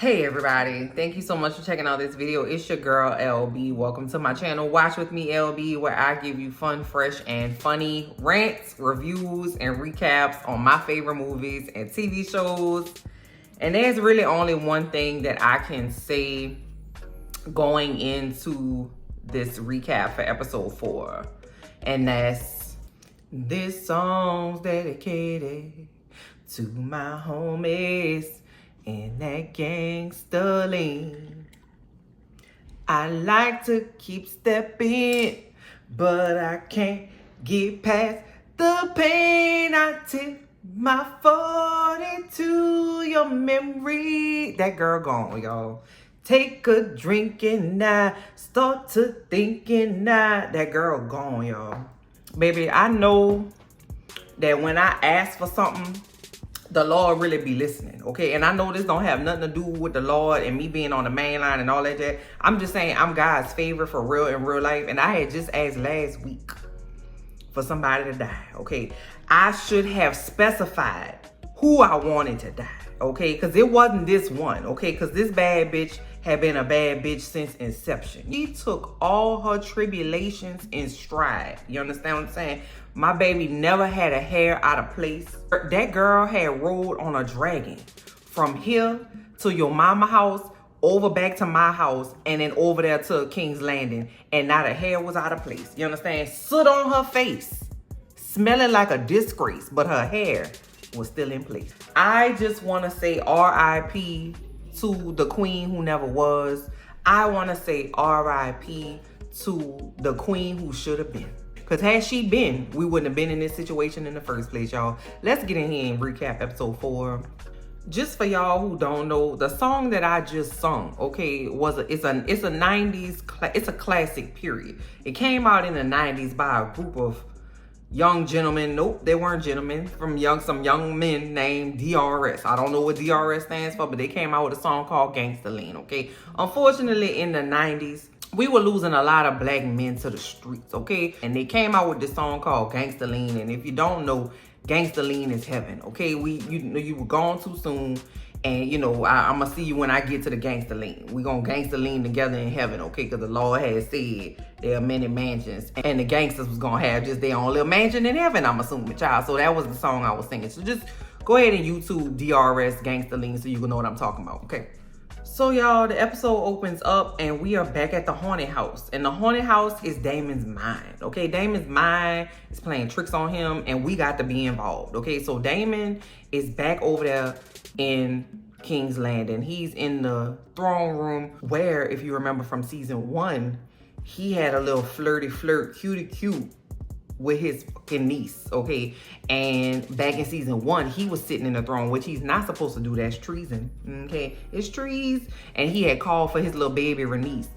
Hey everybody, thank you so much for checking out this video. It's your girl LB. Welcome to my channel, Watch With Me LB, where I give you fun, fresh, and funny rants, reviews, and recaps on my favorite movies and TV shows. And there's really only one thing that I can say going into this recap for episode 4. And that's, this song's dedicated to my homies in that gangster lane. I like to keep stepping, but I can't get past the pain. I tip my 40 to your memory. That girl gone, y'all. Take a drink and I start to thinking now. That girl gone, y'all. Baby, I know that when I ask for something, the Lord really be listening, okay? And I know this don't have nothing to do with the Lord and me being on the main line and all that. I'm just saying I'm God's favorite for real in real life. And I had just asked last week for somebody to die, okay? I should have specified who I wanted to die, okay? Because it wasn't this one, okay? Because this bad bitch had been a bad bitch since inception. She took all her tribulations in stride. You understand what I'm saying? My baby never had a hair out of place. That girl had rode on a dragon from here to your mama house, over back to my house, and then over there to King's Landing, and not a hair was out of place. You understand? Soot on her face, smelling like a disgrace, but her hair was still in place. I just want to say R.I.P. to the queen who never was. I want to say R.I.P. to the queen who should have been. Because had she been, we wouldn't have been in this situation in the first place, y'all. Let's get in here and recap episode 4. Just for y'all who don't know, the song that I just sung, okay, it's a 90s, it's a classic, period. It came out in the 90s by a group of young gentlemen. Nope, they weren't gentlemen. From some young men named DRS. I don't know what DRS stands for, but they came out with a song called Gangsta Lean, okay? Unfortunately, in the 90s, we were losing a lot of black men to the streets, okay? And they came out with this song called Gangsta Lean. And if you don't know, Gangsta Lean is heaven, okay? You were gone too soon. And, I'm going to see you when I get to the Gangsta Lean. We're going to Gangsta Lean together in heaven, okay? Because the Lord has said there are many mansions. And the gangsters was going to have just their own little mansion in heaven, I'm assuming, child. So that was the song I was singing. So just go ahead and YouTube DRS Gangsta Lean so you can know what I'm talking about, okay? So y'all, the episode opens up and we are back at the haunted house. And the haunted house is Damon's mind, okay? Damon's mind is playing tricks on him and we got to be involved, okay? So Damon is back over there in King's Landing. He's in the throne room where, if you remember from season 1, he had a little cutie cute with his fucking niece, okay? And back in season 1, he was sitting in the throne, which he's not supposed to do. That's treason, okay? It's trees. And he had called for his little baby Rhaenys.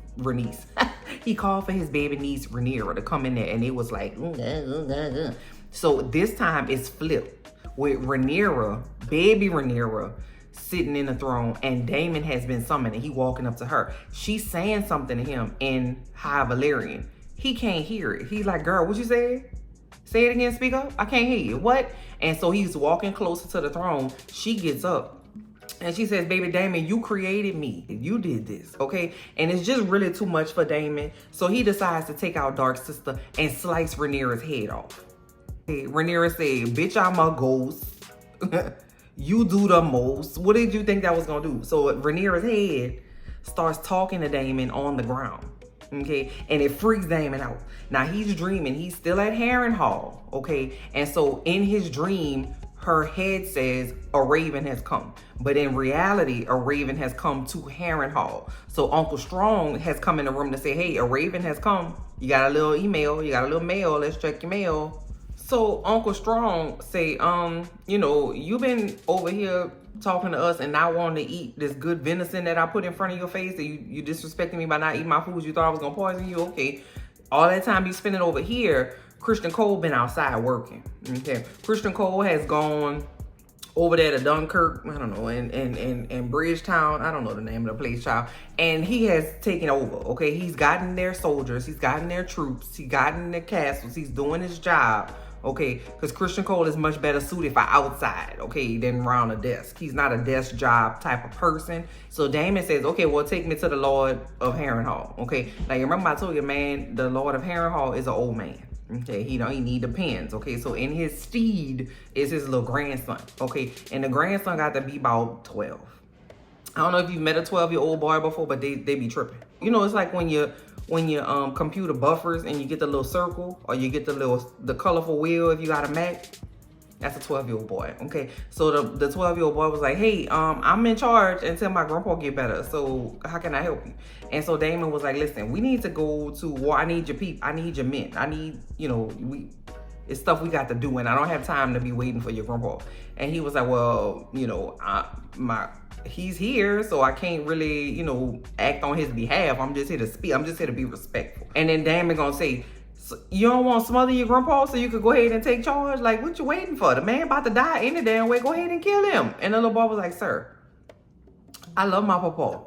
He called for his baby niece Rhaenyra to come in there, and it was like, So this time it's flipped with Rhaenyra, baby Rhaenyra, sitting in the throne, and Damon has been summoned, and he walking up to her. She's saying something to him in High Valyrian. He can't hear it. He's like, girl, what you say? Say it again, speak up. I can't hear you. What? And so he's walking closer to the throne. She gets up and she says, baby Damon, you created me. You did this, okay? And it's just really too much for Damon. So he decides to take out Dark Sister and slice Rhaenyra's head off. Rhaenyra said, bitch, I'm a ghost. You do the most. What did you think that was going to do? So Rhaenyra's head starts talking to Damon on the ground. Okay, and it freaks Damon out. Now he's dreaming. He's still at Harrenhal. Okay, and so in his dream, her head says a raven has come, but in reality, a raven has come to Harrenhal. So Uncle Strong has come in the room to say, "Hey, a raven has come. You got a little email. You got a little mail. Let's check your mail." So Uncle Strong say, you've been over here talking to us and not wanting to eat this good venison that I put in front of your face, that you disrespecting me by not eating my food. You thought I was gonna poison you. Okay, all that time you spending over here, Christian Cole been outside working. Okay, Christian Cole has gone over there to Dunkirk, I don't know, and Bridgetown, I don't know the name of the place, child. And he has taken over, okay? He's gotten their soldiers, he's gotten their troops, he's gotten their castles, he's doing his job okay? Because Christian Cole is much better suited for outside, okay, than around a desk. He's not a desk job type of person. So Damon says, okay, well, take me to the Lord of Harrenhal, okay? Now, you remember I told you, man, the Lord of Harrenhal is an old man. Okay, he need the pens. Okay, so in his steed is his little grandson. Okay, and the grandson got to be about 12. I don't know if you've met a 12-year-old boy before, but they be tripping. You know, it's like when your computer buffers and you get the little circle, or you get the colorful wheel if you got a Mac. That's a 12-year-old boy. Okay, so the 12-year-old boy was like, hey, I'm in charge until my grandpa get better, so how can I help you? And so Damon was like, listen, we need to go to war. I need your I need your men. I need, you know, it's stuff we got to do, and I don't have time to be waiting for your grandpa. And he was like, well, you know, he's here, so I can't really, you know, act on his behalf. I'm just here to speak. I'm just here to be respectful. And then Damon gonna say, so you don't want to smother your grandpa so you could go ahead and take charge? Like, what you waiting for? The man about to die any damn way. Go ahead and kill him. And the little boy was like, sir, I love my papa.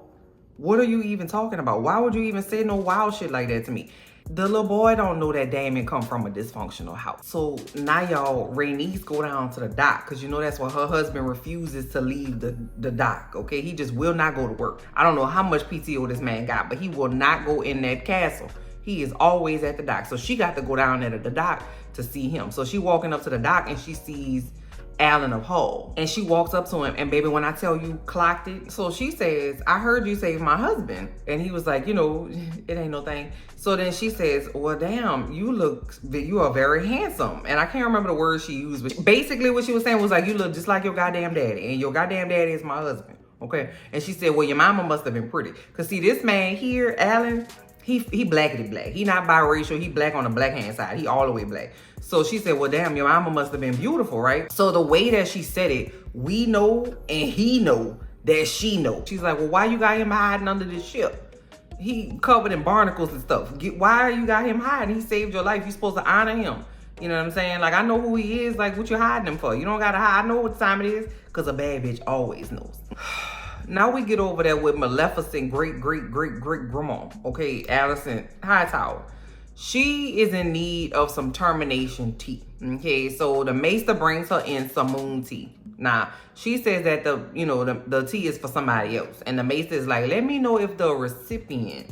What are you even talking about? Why would you even say no wild shit like that to me? The little boy don't know that Damon come from a dysfunctional house. So now y'all, Rhaenys go down to the dock, because you know that's why her husband refuses to leave the dock, okay? He just will not go to work. I don't know how much PTO this man got, but he will not go in that castle. He is always at the dock. So she got to go down there to the dock to see him. So she walking up to the dock and she sees Alan of Hull. And she walks up to him, and baby, when I tell you, clocked it. So she says, I heard you save my husband. And he was like, you know, it ain't no thing. So then she says, well, damn, you are very handsome. And I can't remember the words she used, but basically what she was saying was like, you look just like your goddamn daddy, and your goddamn daddy is my husband. Okay. And she said, well, your mama must have been pretty. Cause see, this man here, Alan, he blackity black. He not biracial. He black on the black hand side. He all the way black. So she said, well, damn, your mama must have been beautiful, right? So the way that she said it, we know and he know that she know. She's like, well, why you got him hiding under this ship? He covered in barnacles and stuff. Why you got him hiding? He saved your life. You're supposed to honor him. You know what I'm saying? Like, I know who he is. Like, what you hiding him for? You don't got to hide. I know what time it is, because a bad bitch always knows. Now we get over there with Maleficent great grandma, okay, Alicent Hightower. She is in need of some termination tea, okay? So the maester brings her in some moon tea. Now, she says that the tea is for somebody else. And the maester is like, let me know if the recipient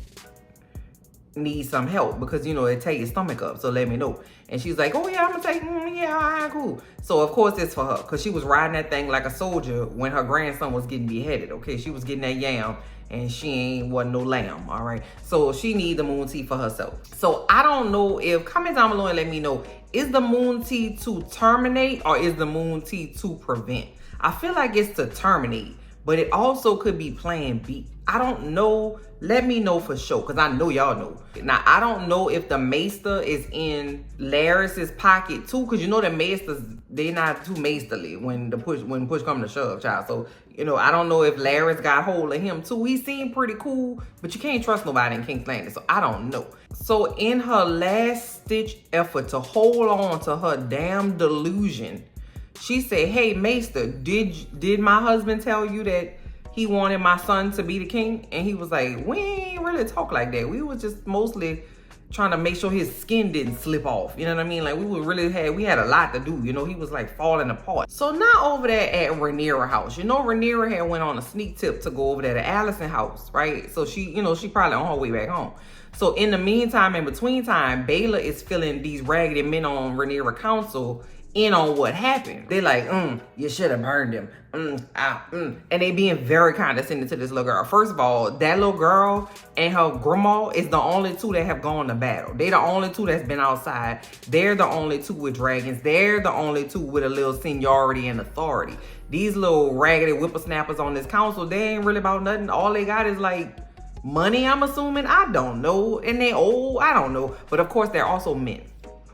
needs some help, because, you know, it tear your stomach up, so let me know. And she's like, oh yeah, I'm gonna take, yeah, all right, cool. So of course it's for her, because she was riding that thing like a soldier when her grandson was getting beheaded, okay? She was getting that yam, and she wasn't no lamb, all right? So she needs the moon tea for herself. So I don't know if, comment down below and let me know, is the moon tea to terminate, or is the moon tea to prevent? I feel like it's to terminate, but it also could be plan B. I don't know. Let me know for sure, because I know y'all know. Now, I don't know if the maester is in Larys's pocket too, because you know the maesters, they not too maesterly when push come to shove, child. So, you know, I don't know if Larys got hold of him too. He seemed pretty cool, but you can't trust nobody in King's Landing, so I don't know. So in her last ditch effort to hold on to her damn delusion, she said, hey, maester, did my husband tell you that he wanted my son to be the king? And he was like, we ain't really talk like that. We was just mostly trying to make sure his skin didn't slip off. You know what I mean? Like, we had a lot to do. You know, he was like falling apart. So now over there at Rhaenyra house, you know, Rhaenyra had went on a sneak tip to go over there to Alicent house, right? So she, you know, she probably on her way back home. So in the meantime, in between time, Baylor is filling these raggedy men on Rhaenyra council in on what happened. They like, you should have burned him. And they being very condescending to this little girl. First of all, that little girl and her grandma is the only two that have gone to battle. They the only two that's been outside. They're the only two with dragons. They're the only two with a little seniority and authority. These little raggedy whippersnappers on this council, they ain't really about nothing. All they got is like money, I'm assuming. I don't know. And they old, I don't know. But of course, they're also men.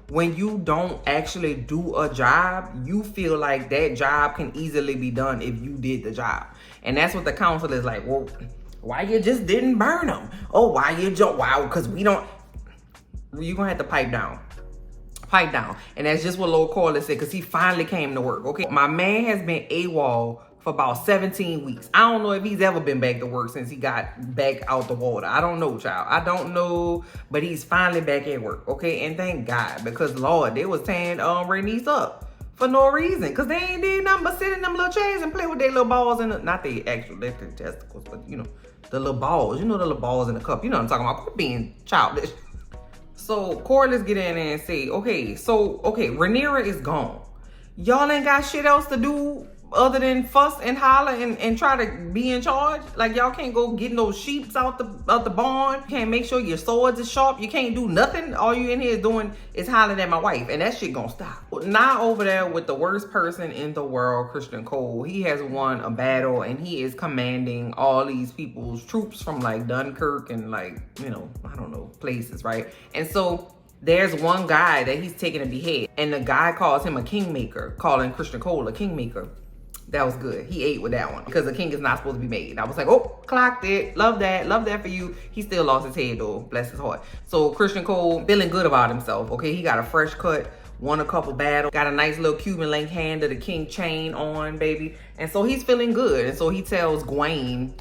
When you don't actually do a job, you feel like that job can easily be done if you did the job. And that's what the council is like, well, why you just didn't burn them? Oh, why you just, wow, because we don't, you're going to have to pipe down. Pipe down. And that's just what Lord Corlys said, because he finally came to work, okay? My man has been AWOL for about 17 weeks. I don't know if he's ever been back to work since he got back out the water. I don't know, child. I don't know, but he's finally back at work, okay? And thank God, because Lord, they was tearing Rhaenys up for no reason, because they ain't did nothing but sit in them little chairs and play with their little balls in the, not their actual, their testicles, but you know, the little balls. You know, the little balls in the cup. You know what I'm talking about. Quit being childish. So, Corey, let's get in there and say, okay, Rhaenyra is gone. Y'all ain't got shit else to do other than fuss and holler and try to be in charge. Like, y'all can't go get no sheeps out the barn. You can't make sure your swords is sharp. You can't do nothing. All you in here is doing is hollering at my wife, and that shit gonna stop. Now over there with the worst person in the world, Criston Cole, he has won a battle and he is commanding all these people's troops from like Dunkirk and like, you know, I don't know, places, right? And so there's one guy that he's taking to behead, and the guy calls him a kingmaker, calling Criston Cole a kingmaker. That was good. He ate with that one because the king is not supposed to be made. I was like, oh, clocked it. Love that. Love that for you. He still lost his head though. Bless his heart. So Criston Cole feeling good about himself. Okay, he got a fresh cut, won a couple battles, got a nice little Cuban link hand of the king chain on, baby. And so he's feeling good. And so he tells Gwaine,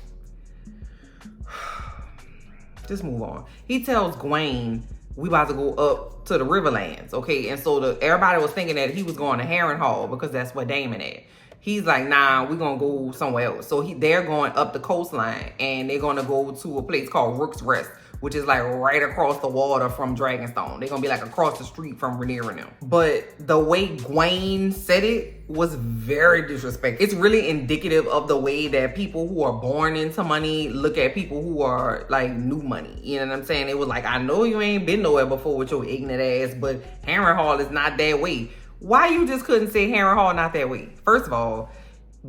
just move on. He tells Gwaine, we about to go up to the Riverlands, okay? And so everybody was thinking that he was going to Harrenhal because that's where Damon at. He's like, nah, we're gonna go somewhere else. So they're going up the coastline and they're gonna go to a place called Rook's Rest, which is like right across the water from Dragonstone. They're gonna be like across the street from Rhaenyra and them. But the way Gwaine said it was very disrespectful. It's really indicative of the way that people who are born into money look at people who are like new money. You know what I'm saying? It was like, I know you ain't been nowhere before with your ignorant ass, but Harrenhal is not that way. Why you just couldn't say Harrenhal not that way? First of all,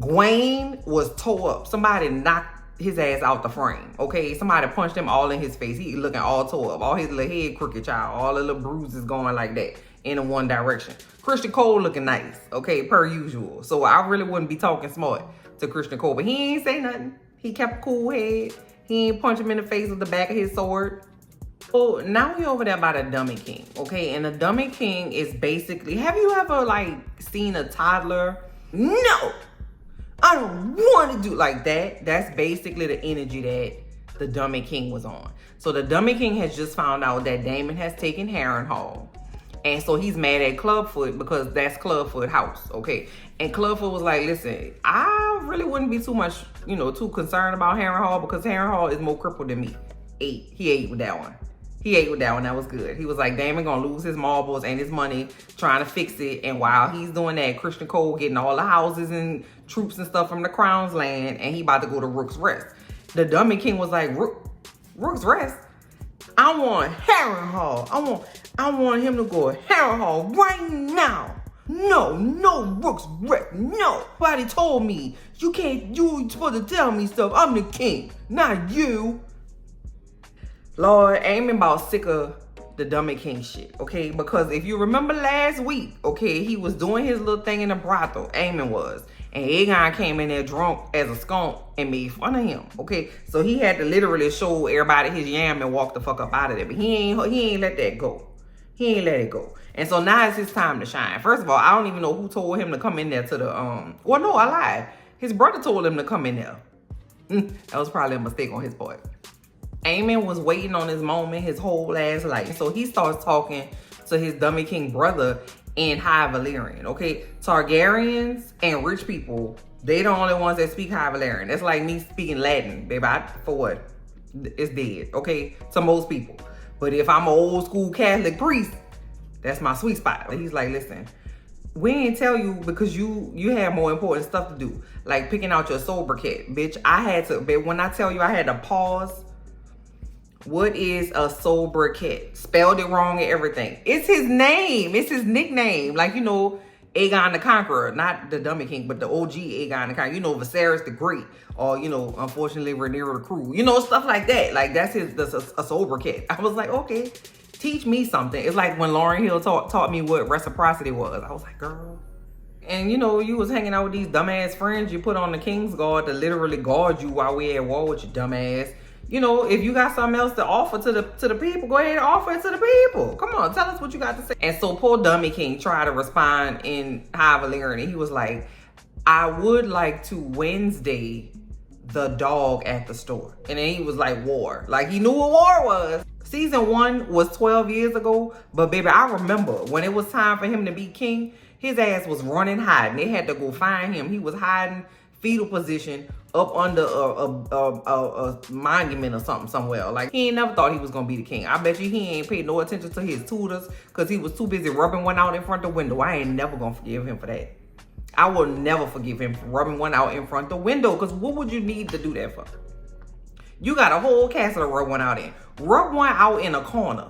Gwaine was tore up. Somebody knocked his ass out the frame, okay? Somebody punched him all in his face. He looking all tore up. All his little head crooked, child. All the little bruises going like that in one direction. Criston Cole looking nice, okay, per usual. So I really wouldn't be talking smart to Criston Cole, but he ain't say nothing. He kept a cool head. He ain't punch him in the face with the back of his sword. So now we over there by the Dummy King, okay? And the Dummy King is basically, have you ever like seen a toddler? No, I don't want to do like that. That's basically the energy that the Dummy King was on. So the Dummy King has just found out that Damon has taken Harrenhal. And so he's mad at Clubfoot because that's Clubfoot house, okay? And Clubfoot was like, listen, I really wouldn't be too much, you know, too concerned about Harrenhal because Harrenhal is more crippled than me. He ate with that one. He ate with that one. That was good. He was like, Damon gonna lose his marbles and his money trying to fix it. And while he's doing that, Criston Cole getting all the houses and troops and stuff from the Crown's land, and he about to go to Rook's Rest. The Dummy King was like, Rook's Rest? I want Harrenhal. I want him to go to Harrenhal right now. No, Rook's Rest. No. Nobody told me. You supposed to tell me stuff. I'm the king, not you. Lord, Aemond about sick of the Dummy King shit, okay? Because if you remember last week, okay, he was doing his little thing in the brothel, Aemond was. And Aegon came in there drunk as a skunk and made fun of him, okay? So he had to literally show everybody his yam and walk the fuck up out of there. But he ain't let that go. He ain't let it go. And so now it's his time to shine. First of all, I don't even know who told him to come in there to the, well, no, I lied. His brother told him to come in there. That was probably a mistake on his part. Aemond was waiting on his moment his whole ass life. So he starts talking to his Dummy King brother in High Valyrian, okay? Targaryens and rich people, they the only ones that speak High Valyrian. That's like me speaking Latin, baby. For what? It's dead, okay? To most people. But if I'm an old school Catholic priest, that's my sweet spot. He's like, listen, we ain't tell you because you have more important stuff to do. Like picking out your sobriquet, bitch. I had to, but when I tell you I had to pause. What is a sobriquet? Spelled it wrong and everything. It's his name. It's his nickname. Like, you know, Aegon the Conqueror. Not the Dummy King, but the OG Aegon the Conqueror. You know, Viserys the Great. Or, you know, unfortunately, Rhaenyra the Cruel. You know, stuff like that. Like, that's a sobriquet. I was like, okay, teach me something. It's like when Lauryn Hill taught me what reciprocity was. I was like, girl. And, you know, you was hanging out with these dumbass friends you put on the King's Guard to literally guard you while we at war with your dumbass. You know, if you got something else to offer to the people, go ahead and offer it to the people. Come on, tell us what you got to say. And so poor Dummy King tried to respond in High Valyrian, and he was like, I would like to Wednesday the dog at the store. And then he was like, war. Like, he knew what war was. Season 1 was 12 years ago. But baby, I remember when it was time for him to be king, his ass was running hiding. They had to go find him. He was hiding fetal position up under a monument or something somewhere. Like, he ain't never thought he was gonna be the king. I bet you he ain't paid no attention to his tutors because he was too busy rubbing one out in front of the window. I ain't never gonna forgive him for that. I will never forgive him for rubbing one out in front of the window, because what would you need to do that for? You got a whole castle to rub one out in. Rub one out in a corner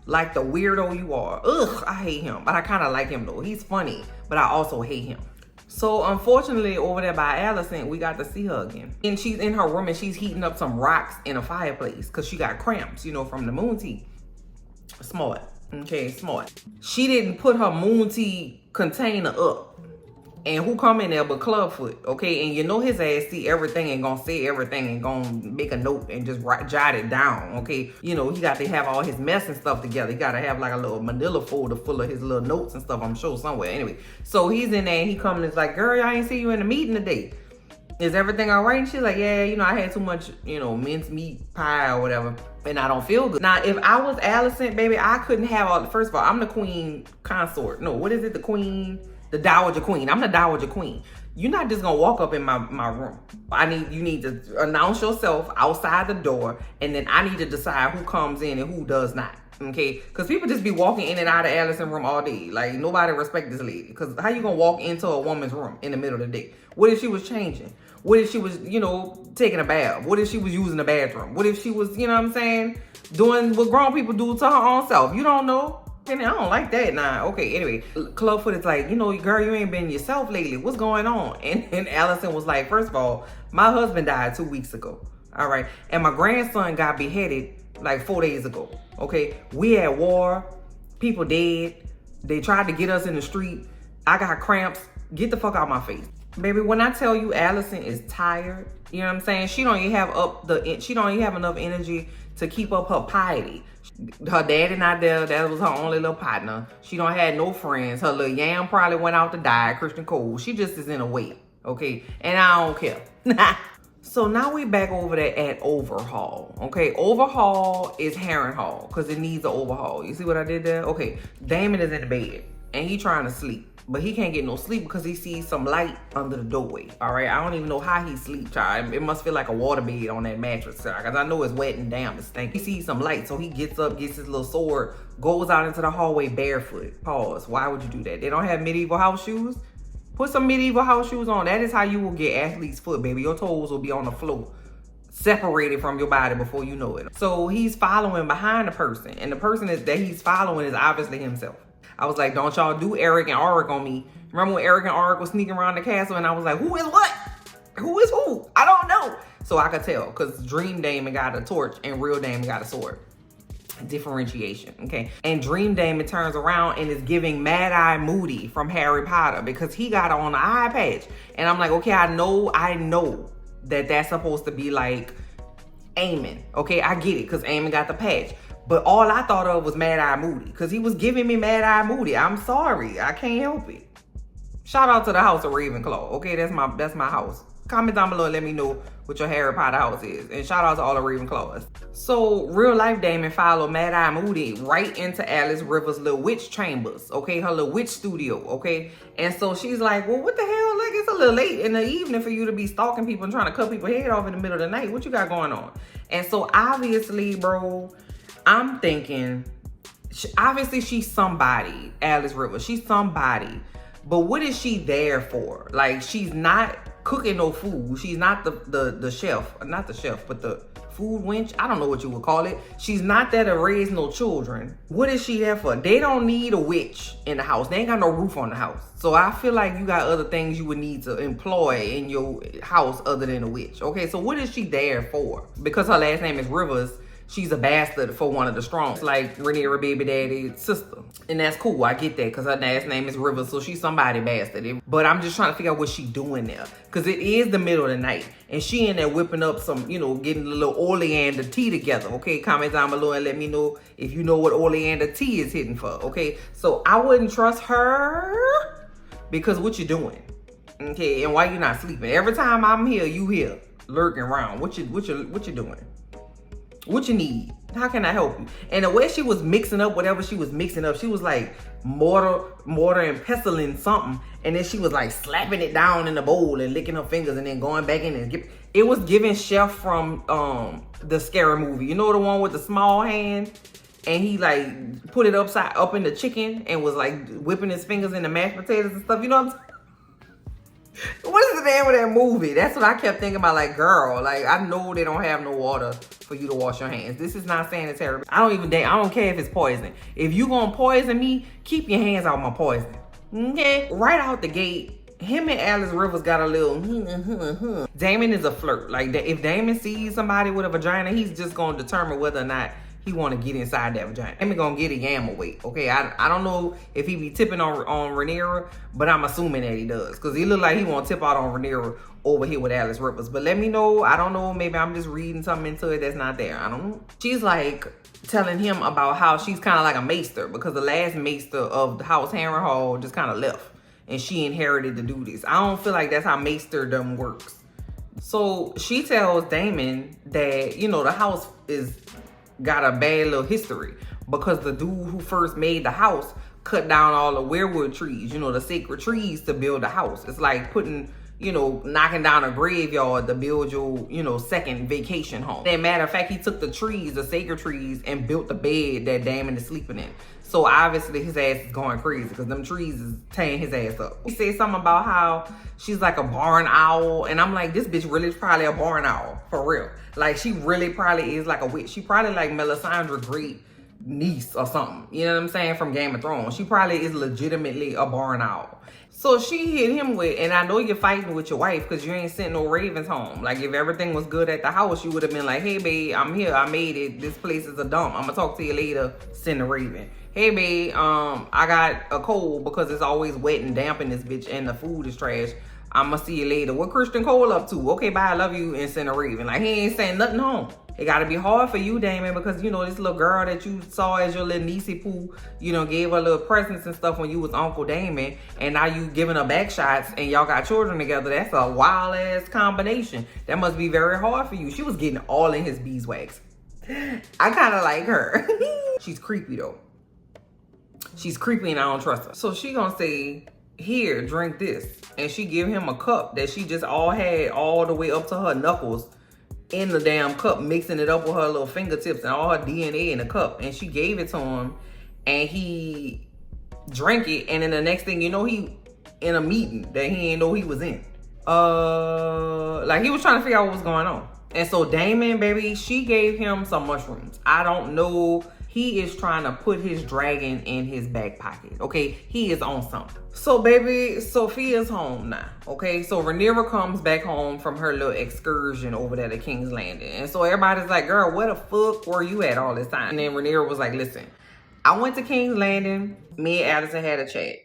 like the weirdo you are. Ugh, I hate him. But I kind of like him though. He's funny, but I also hate him. So unfortunately over there by Alicent, we got to see her again. And she's in her room and she's heating up some rocks in a fireplace because she got cramps, you know, from the moon tea. Smart. Okay, smart. She didn't put her moon tea container up. And who come in there but Clubfoot, okay? And you know his ass see everything and gonna say everything and gonna make a note and just jot it down, okay? You know, he got to have all his mess and stuff together. He got to have like a little manila folder full of his little notes and stuff, I'm sure, somewhere. Anyway, so he's in there and he comes and is like, girl, I ain't see you in the meeting today. Is everything all right? And she's like, yeah, you know, I had too much, you know, mincemeat pie or whatever, and I don't feel good. Now, if I was Alicent, baby, I couldn't have all, first of all, I'm the queen consort. No, what is it? The queen... The dowager queen. I'm the dowager queen. You're not just gonna walk up in my room. You need to announce yourself outside the door, and then I need to decide who comes in and who does not. Okay? Because people just be walking in and out of Alicent's room all day. Like, nobody respect this lady. Because how you gonna walk into a woman's room in the middle of the day? What if she was changing? What if she was, you know, taking a bath? What if she was using the bathroom? What if she was, you know what I'm saying, doing what grown people do to her own self? You don't know. I don't like that. Nah, okay, anyway. Clubfoot is like, you know, girl, you ain't been yourself lately. What's going on? And Alicent was like, first of all, my husband died 2 weeks ago. All right. And my grandson got beheaded like 4 days ago. Okay. We at war. People dead. They tried to get us in the street. I got cramps. Get the fuck out my face. Baby, when I tell you Alicent is tired, you know what I'm saying? She don't even have enough energy to keep up her piety. Her daddy not there. That was her only little partner. She don't have no friends. Her little yam probably went out to die. Christian Cole. She just is in a way. Okay. And I don't care. So now we back over there at Overhaul. Okay. Overhaul is Harrenhal because it needs an overhaul. You see what I did there? Okay. Damon is in the bed and he trying to sleep. But he can't get no sleep because he sees some light under the doorway. All right, I don't even know how he sleeps, child. It must feel like a waterbed on that mattress, child, because I know it's wet and damp and stinky. He sees some light, so he gets up, gets his little sword, goes out into the hallway barefoot. Pause. Why would you do that? They don't have medieval house shoes? Put some medieval house shoes on. That is how you will get athlete's foot, baby. Your toes will be on the floor, separated from your body before you know it. So he's following behind the person, and the person that he's following is obviously himself. I was like, don't y'all do Eric and Auric on me. Remember when Eric and Auric was sneaking around the castle and I was like, who is what? Who is who? I don't know. So I could tell because Dream Damon got a torch and Real Damon got a sword. Differentiation, okay? And Dream Damon turns around and is giving Mad Eye Moody from Harry Potter because he got on the eye patch. And I'm like, okay, I know that that's supposed to be like Aemond. Okay, I get it because Aemond got the patch. But all I thought of was Mad Eye Moody because he was giving me Mad Eye Moody. I'm sorry. I can't help it. Shout out to the house of Ravenclaw. Okay, that's my house. Comment down below and let me know what your Harry Potter house is. And shout out to all the Ravenclaws. So, real life Damon followed Mad Eye Moody right into Alys River's little witch chambers. Okay, her little witch studio. Okay, and so she's like, well, what the hell? Like, it's a little late in the evening for you to be stalking people and trying to cut people's head off in the middle of the night. What you got going on? And so, obviously, bro, I'm thinking, obviously she's somebody, Alys River. She's somebody. But what is she there for? Like, she's not cooking no food. She's not the chef. Not the chef, but the food wench. I don't know what you would call it. She's not there to raise no children. What is she there for? They don't need a witch in the house. They ain't got no roof on the house. So I feel like you got other things you would need to employ in your house other than a witch. Okay, so what is she there for? Because her last name is Rivers, she's a bastard for one of the strong, like Rhaenyra baby daddy's sister. And that's cool, I get that, because her last name is Rivers, so she's somebody bastard. But I'm just trying to figure out what she's doing there. Because it is the middle of the night, and she in there whipping up some, you know, getting a little oleander tea together, okay? Comment down below and let me know if you know what oleander tea is hitting for, okay? So I wouldn't trust her, because what you doing? Okay, and why you not sleeping? Every time I'm here, you here lurking around. What you doing? What you need? How can I help you? And the way she was mixing up whatever she was mixing up, she was like mortar and pestling something, and then she was like slapping it down in the bowl and licking her fingers and then going back in and it was giving Chef from the Scary Movie. You know, the one with the small hand, and he like put it up in the chicken and was like whipping his fingers in the mashed potatoes and stuff. You know what I'm saying? What is the name of that movie? That's what I kept thinking about. Like, girl, like, I know they don't have no water for you to wash your hands. This is not sanitary. I don't care if it's poison. If you gonna poison me, keep your hands out my poison. Okay? Right out the gate, him and Alys Rivers got a little Damon is a flirt. Like, if Damon sees somebody with a vagina, he's just gonna determine whether or not he want to get inside that vagina. Damon gonna get a yam weight, okay? I don't know if he be tipping on Rhaenyra, but I'm assuming that he does, because he look like he want to tip out on Rhaenyra over here with Alys Rivers. But let me know. I don't know. Maybe I'm just reading something into it that's not there. I don't know. She's like telling him about how she's kind of like a maester, because the last maester of the house Harrenhal just kind of left, and she inherited to do this. I don't feel like that's how maesterdom works. So she tells Damon that, you know, the house got a bad little history because the dude who first made the house cut down all the weirwood trees, you know, the sacred trees, to build a house. It's like putting, you know, knocking down a graveyard to build your, you know, second vacation home. And matter of fact, he took the trees, the sacred trees, and built the bed that Damon is sleeping in. So obviously his ass is going crazy because them trees is tearing his ass up. He said something about how she's like a barn owl. And I'm like, this bitch really is probably a barn owl, for real. Like, she really probably is like a witch. She probably like Melisandre's great niece or something. You know what I'm saying? From Game of Thrones. She probably is legitimately a barn owl. So she hit him with, and I know you're fighting with your wife because you ain't sent no ravens home. Like, if everything was good at the house, you would have been like, hey, babe, I'm here. I made it. This place is a dump. I'm going to talk to you later. Send a raven. Hey, babe, I got a cold because it's always wet and damp in this bitch and the food is trash. I'm going to see you later. What Christian Cole up to? Okay, bye, I love you, and send a raven. Like, he ain't saying nothing home. It got to be hard for you, Damon, because, you know, this little girl that you saw as your little niecey poo, you know, gave her little presents and stuff when you was Uncle Damon, and now you giving her back shots and y'all got children together. That's a wild-ass combination. That must be very hard for you. She was getting all in his beeswax. I kind of like her. She's creepy, though. She's creepy and I don't trust her. So she gonna say, here, drink this. And she give him a cup that she just had all the way up to her knuckles in the damn cup, mixing it up with her little fingertips and all her DNA in the cup. And she gave it to him and he drank it. And then the next thing you know, he in a meeting that he didn't know he was in. Like, he was trying to figure out what was going on. And so Damon, baby, she gave him some mushrooms. I don't know. He is trying to put his dragon in his back pocket, okay? He is on something. So, baby, Sophia's home now, okay? So, Rhaenyra comes back home from her little excursion over there to King's Landing. And so, everybody's like, girl, where the fuck were you at all this time? And then Rhaenyra was like, listen, I went to King's Landing. Me and Alicent had a chat.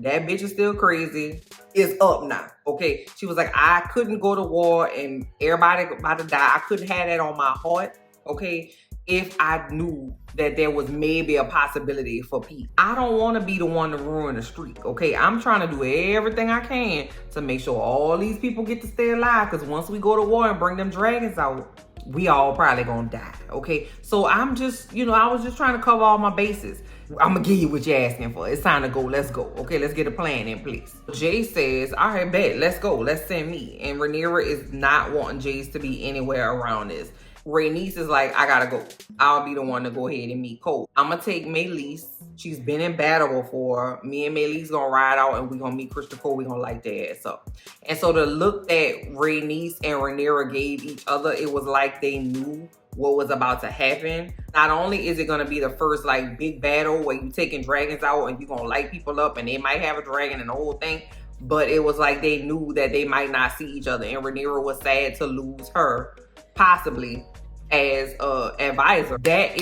That bitch is still crazy. It's up now, okay? She was like, I couldn't go to war and everybody about to die. I couldn't have that on my heart, okay? If I knew that there was maybe a possibility for peace. I don't want to be the one to ruin the streak, okay? I'm trying to do everything I can to make sure all these people get to stay alive, because once we go to war and bring them dragons out, we all probably gonna die, okay? So I'm just, you know, I was just trying to cover all my bases. I'm gonna give you what you're asking for. It's time to go. Let's go. Okay, let's get a plan in place. Jay says, all right, bet. Let's go. Let's send me. And Rhaenyra is not wanting Jace to be anywhere around this. Rhaenys is like, I gotta go. I'll be the one to go ahead and meet Cole. I'm gonna take Meleys. She's been in battle before. Me and Meleys gonna ride out and we gonna meet Christian Cole. We gonna light their ass up. And so the look that Rhaenys and Rhaenyra gave each other, it was like they knew what was about to happen. Not only is it gonna be the first like big battle where you taking dragons out and you gonna light people up and they might have a dragon and the whole thing, but it was like they knew that they might not see each other, and Rhaenyra was sad to lose her possibly as a advisor.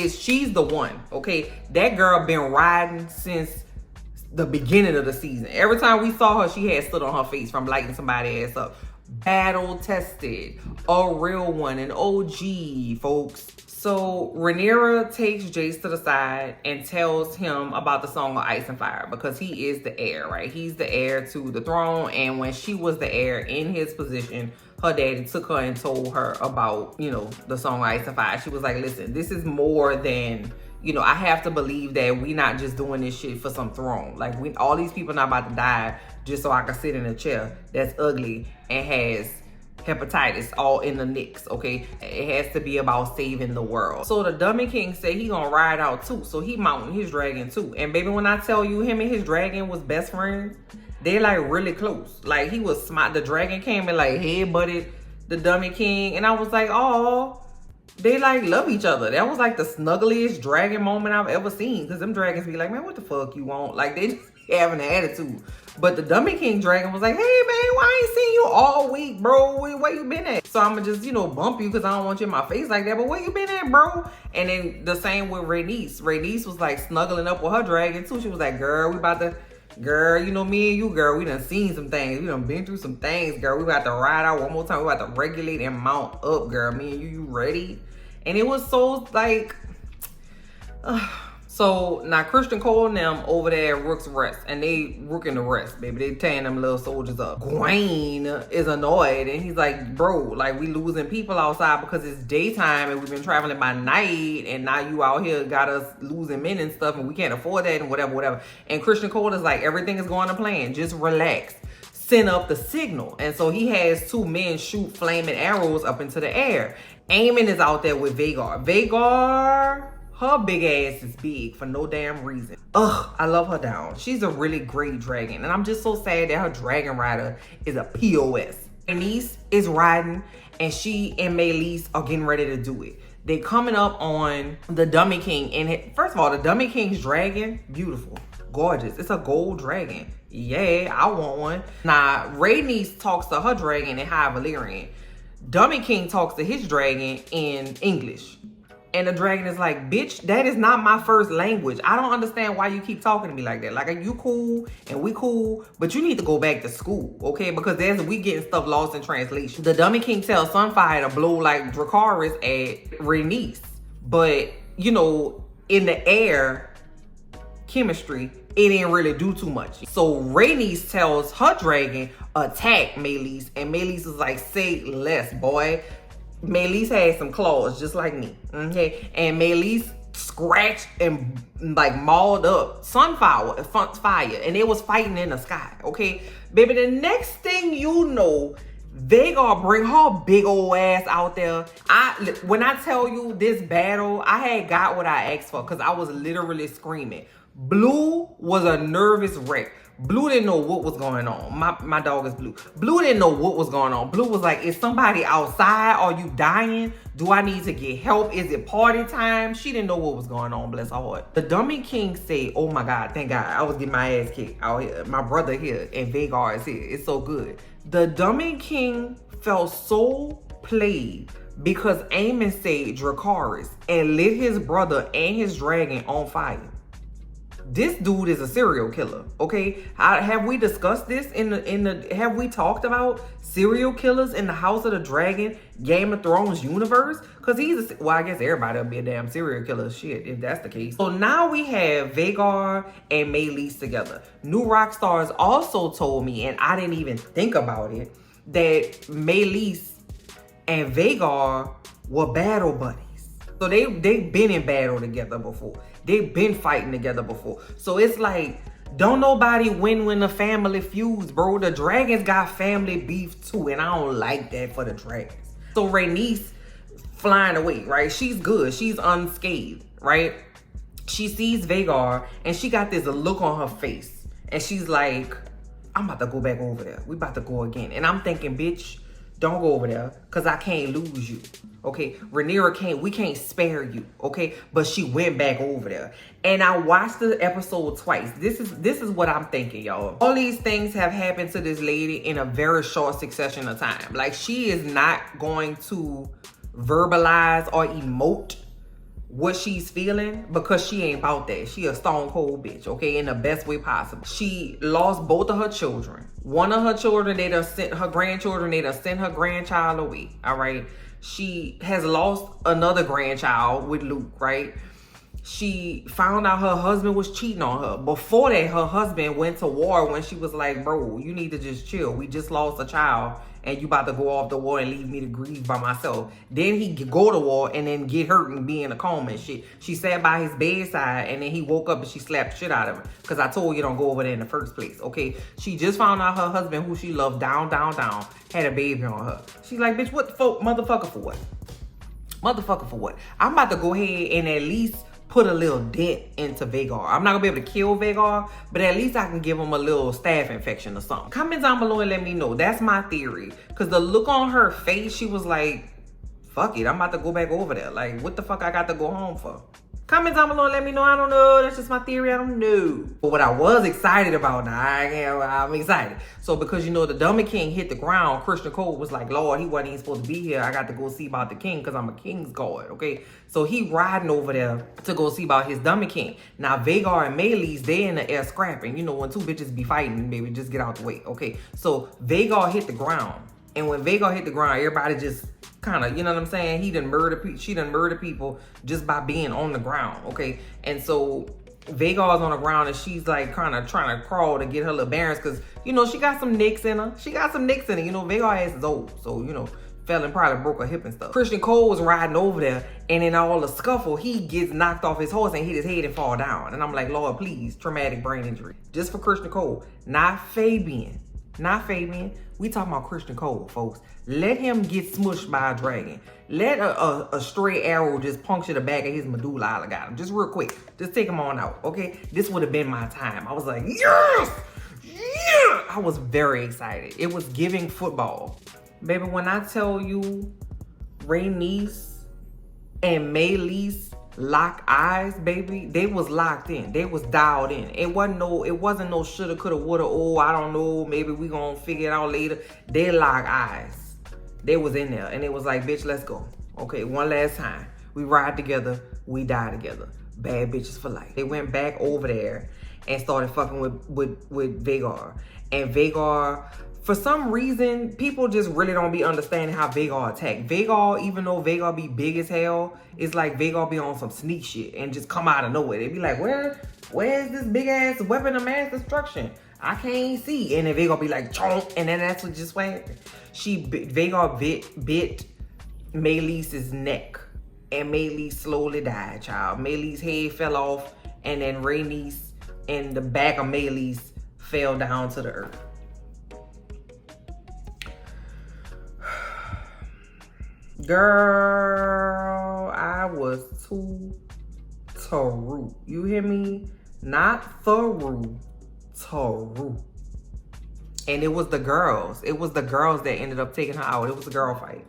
She's the one, okay? That girl been riding since the beginning of the season. Every time we saw her, she had stood on her face from lighting somebody ass up. Battle tested, a real one, an OG, folks. So Rhaenyra takes Jace to the side and tells him about the Song of Ice and Fire because he is the heir, right? He's the heir to the throne. And when she was the heir in his position, her daddy took her and told her about, you know, the Song of Ice and Fire. She was like, listen, this is more than, you know, I have to believe that we not just doing this shit for some throne. Like, all these people not about to die just so I can sit in a chair that's ugly and has hepatitis all in the nicks, okay? It has to be about saving the world. So the dummy king said he gonna ride out too. So he mounting his dragon too. And baby, when I tell you him and his dragon was best friends, they like really close. Like he was smart. The dragon came and like head-butted the dummy king. And I was like, oh, they like love each other. That was like the snuggliest dragon moment I've ever seen. Cause them dragons be like, man, what the fuck you want? Like they just having an attitude. But the dummy king dragon was like, hey man, why I ain't seen you all week, bro? Where you been at? So I'ma just, you know, bump you because I don't want you in my face like that. But where you been at, bro? And then the same with Rhaenys. Rhaenys was like snuggling up with her dragon too. She was like, girl, we about to, girl, you know, me and you, girl, we done seen some things. We done been through some things, girl. We about to ride out one more time. We about to regulate and mount up, girl. Me and you ready? And it was so like, so now Christian Cole and them over there at Rook's rest, and they Rook in the rest, baby. They tearing them little soldiers up. Gwaine is annoyed, and he's like, bro, like we losing people outside because it's daytime and we've been traveling by night, and now you out here got us losing men and stuff, and we can't afford that and whatever. And Christian Cole is like, everything is going to plan. Just relax. Send up the signal. And so he has two men shoot flaming arrows up into the air. Aemond is out there with Vhagar. Vhagar, her big ass is big for no damn reason. Ugh, I love her down. She's a really great dragon. And I'm just so sad that her dragon rider is a POS. Rhaenys is riding and she and Meleys are getting ready to do it. They coming up on the Dummy King. And first of all, the Dummy King's dragon, beautiful, gorgeous. It's a gold dragon. Yeah, I want one. Now, Rhaenys talks to her dragon in High Valyrian. Dummy King talks to his dragon in English. And the dragon is like, bitch, that is not my first language. I don't understand why you keep talking to me like that. Like, you cool and we cool, but you need to go back to school, okay? Because we getting stuff lost in translation. The Dummy King tells Sunfire to blow like Dracarys at Rhaenys. But, you know, in the air chemistry, it didn't really do too much. So Rhaenys tells her dragon, attack Meleys. And Meleys is like, say less, boy. Meleys had some claws just like me, okay? And Meleys scratched and like mauled up Sunfire, and they was fighting in the sky, okay? Baby, the next thing you know, Vhagar bring her big old ass out there. When I tell you this battle, I had got what I asked for because I was literally screaming. Blue was a nervous wreck. Blue didn't know what was going on. My dog is Blue. Blue didn't know what was going on. Blue was like, is somebody outside? Are you dying? Do I need to get help? Is it party time? She didn't know what was going on, bless her heart. The Dummy King said, oh my God, thank God. I was getting my ass kicked out here. My brother here and Vhagar is here. It's so good. The Dummy King felt so played because Aemond said Dracarys and lit his brother and his dragon on fire. This dude is a serial killer, okay? Have we discussed this have we talked about serial killers in the House of the Dragon, Game of Thrones universe? Because well, I guess everybody will be a damn serial killer, shit, if that's the case. So now we have Vhagar and Meleys together. New Rockstars also told me, and I didn't even think about it, that Meleys and Vhagar were battle buddies. So they've been in battle together before. They've been fighting together before. So it's like, don't nobody win when the family feuds, bro. The dragons got family beef too, and I don't like that for the dragons. So Rhaenys flying away, right? She's good. She's unscathed, right? She sees Vhagar, and she got this look on her face. And she's like, I'm about to go back over there. We about to go again. And I'm thinking, bitch, don't go over there, because I can't lose you. Okay, Rhaenyra we can't spare you, okay? But she went back over there. And I watched the episode twice. This is what I'm thinking, y'all. All these things have happened to this lady in a very short succession of time. Like, she is not going to verbalize or emote what she's feeling because she ain't about that. She a stone cold bitch, okay, in the best way possible. She lost both of her children. One of her children, they done sent her grandchildren, they done sent her grandchild away, all right? She has lost another grandchild with Luke, right? She found out her husband was cheating on her. Before that, her husband went to war when she was like, bro, you need to just chill. We just lost a child and you about to go off the war and leave me to grieve by myself. Then he go to war and then get hurt and be in a coma and shit. She sat by his bedside and then he woke up and she slapped the shit out of him. Because I told you don't go over there in the first place, okay? She just found out her husband, who she loved down, had a baby on her. She's like, bitch, what the fuck, motherfucker for what? Motherfucker for what? I'm about to go ahead and at least put a little dent into Vhagar. I'm not gonna be able to kill Vhagar, but at least I can give him a little staph infection or something. Comment down below and let me know. That's my theory. Because the look on her face, she was like, fuck it, I'm about to go back over there. Like, what the fuck I got to go home for? Comment down below and let me know. I don't know. That's just my theory. I don't know. But what I was excited about, now I'm excited. So because, you know, the dummy king hit the ground, Christian Cole was like, Lord, he wasn't even supposed to be here. I got to go see about the king because I'm a king's guard, okay? So he riding over there to go see about his dummy king. Now, Vhagar and Meleys, they in the air scrapping. You know, when two bitches be fighting, baby, just get out the way, okay? So Vhagar hit the ground. And when Vhagar hit the ground, everybody just kind of, you know what I'm saying? She done murder people just by being on the ground, okay? And so Vhagar's on the ground and she's like kind of trying to crawl to get her little bearings because, you know, she got some nicks in her. You know, Vhagar ass is old, so, you know, fell and probably broke her hip and stuff. Christian Cole was riding over there and in all the scuffle, he gets knocked off his horse and hit his head and fall down. And I'm like, Lord, please, traumatic brain injury. Just for Christian Cole, not Fabian. Not Fabian. We talking about Christian Cole, folks. Let him get smushed by a dragon. Let a stray arrow just puncture the back of his medulla oblongata. Just real quick. Just take him on out, okay? This would have been my time. I was like, yes! Yeah! I was very excited. It was giving football. Baby, when I tell you Rhaenys and Meleys lock eyes, baby, they was locked in. They was dialed in. It wasn't no shoulda, coulda, woulda, oh, I don't know, maybe we gonna figure it out later. They lock eyes. They was in there and it was like, bitch, let's go. Okay, one last time. We ride together, we die together. Bad bitches for life. They went back over there and started fucking with Vhagar. And Vhagar, for some reason, people just really don't be understanding how Vhagar attack. Vhagar, even though Vhagar be big as hell, it's like Vhagar be on some sneak shit and just come out of nowhere. They be like, where's this big ass weapon of mass destruction? I can't see. And then Vhagar be like, chomp, and then that's what just went. Vhagar bit Meleys' neck. And Meleys slowly died, child. Meleys' head fell off, and then Rhaenys and the back of Meleys fell down to the earth. Girl, I was too through. You hear me? Not through. And it was the girls. It was the girls that ended up taking her out. It was a girl fight.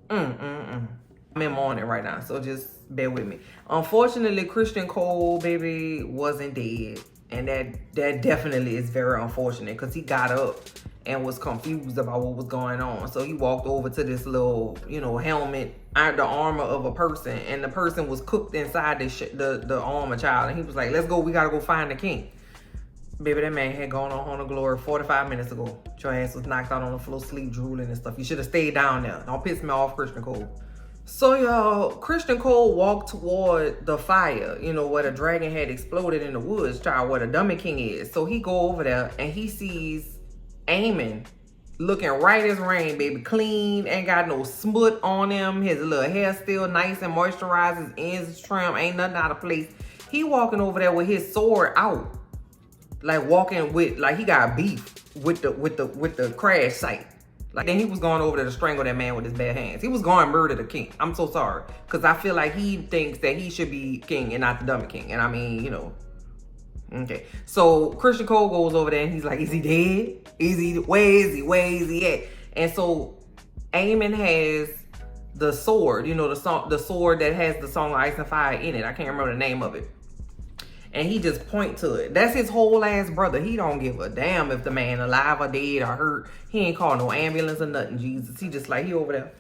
I'm in mourning right now, so just bear with me. Unfortunately, Christian Cole, baby, wasn't dead. And that definitely is very unfortunate because he got up and was confused about what was going on. So he walked over to this little, you know, helmet, the armor of a person, and the person was cooked inside the armor, child. And he was like, let's go, we gotta go find the king. Baby, that man had gone on Honor Glory 45 minutes ago. Your ass was knocked out on the floor, sleep, drooling and stuff. You should have stayed down there. Don't piss me off, Christian Cole. So, y'all, Christian Cole walked toward the fire, you know, where the dragon had exploded in the woods, child, where the dummy king is. So he go over there and he sees Aemond looking right as rain, baby, clean, ain't got no smut on him. His little hair still nice and moisturized. His ends is trim, ain't nothing out of place. He walking over there with his sword out, like walking with, like he got beef with the crash site. Like, then he was going over there to strangle that man with his bare hands. He was going to murder the king. I'm so sorry. Because I feel like he thinks that he should be king and not the dummy king. And I mean, you know. Okay. So Christian Cole goes over there and he's like, is he dead? Where is he at? And so Aemond has the sword, you know, the sword that has the song Ice and Fire in it. I can't remember the name of it. And he just point to it. That's his whole ass brother. He don't give a damn if the man alive or dead or hurt. He ain't call no ambulance or nothing, Jesus. He just like, he over there.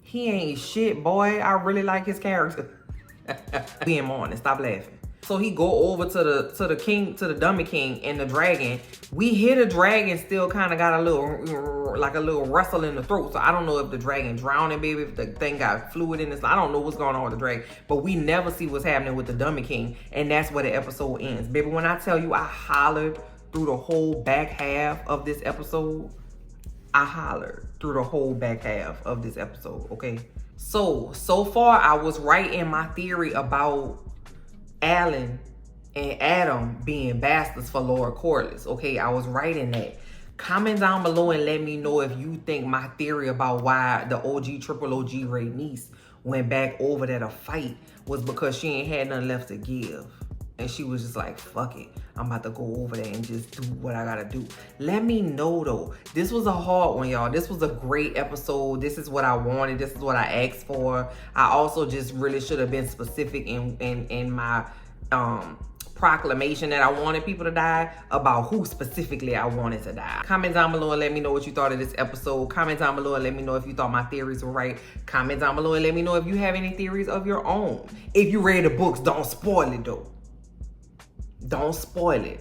He ain't shit, boy. I really like his character. We in mourning. Stop laughing. So he go over to the king, to the dummy king and the dragon. We hear the dragon still kind of got a little like a little wrestle in the throat. So I don't know if the dragon drowning, baby, if the thing got fluid in this. I don't know what's going on with the dragon. But we never see what's happening with the Dummy King. And that's where the episode ends. Baby, when I tell you I hollered through the whole back half of this episode, I hollered through the whole back half of this episode, okay? So far I was right in my theory about Alan and Adam being bastards for Lord Corlys, okay? I was right in that. Comment down below and let me know if you think my theory about why the triple OG Rhaenys went back over there to fight was because she ain't had nothing left to give. And she was just like, fuck it. I'm about to go over there and just do what I gotta do. Let me know though. This was a hard one, y'all. This was a great episode. This is what I wanted. This is what I asked for. I also just really should have been specific in my proclamation that I wanted people to die about who specifically I wanted to die. Comment down below and let me know what you thought of this episode. Comment down below and let me know if you thought my theories were right. Comment down below and let me know if you have any theories of your own. If you read the books, don't spoil it though. Don't spoil it.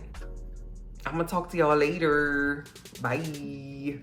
I'm gonna talk to y'all later. Bye.